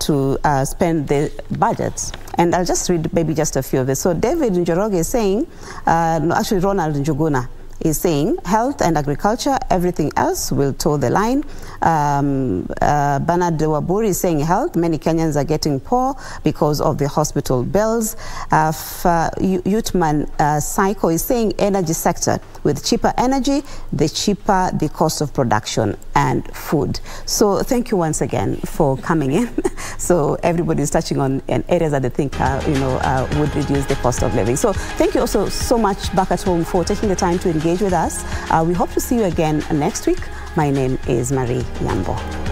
to spend the budgets? And I'll just read maybe just a few of it. So David Njoroge is saying, no, actually Ronald Njuguna, is saying health and agriculture, everything else will toe the line. Bernard Waburi is saying health, many Kenyans are getting poor because of the hospital bills. Yutman Psycho is saying energy sector, with cheaper energy, the cheaper the cost of production and food. So thank you once again for coming in. So everybody is touching on areas that they think would reduce the cost of living. So thank you also so much back at home for taking the time to engage with us. We hope to see you again next week. My name is Marie Yambo.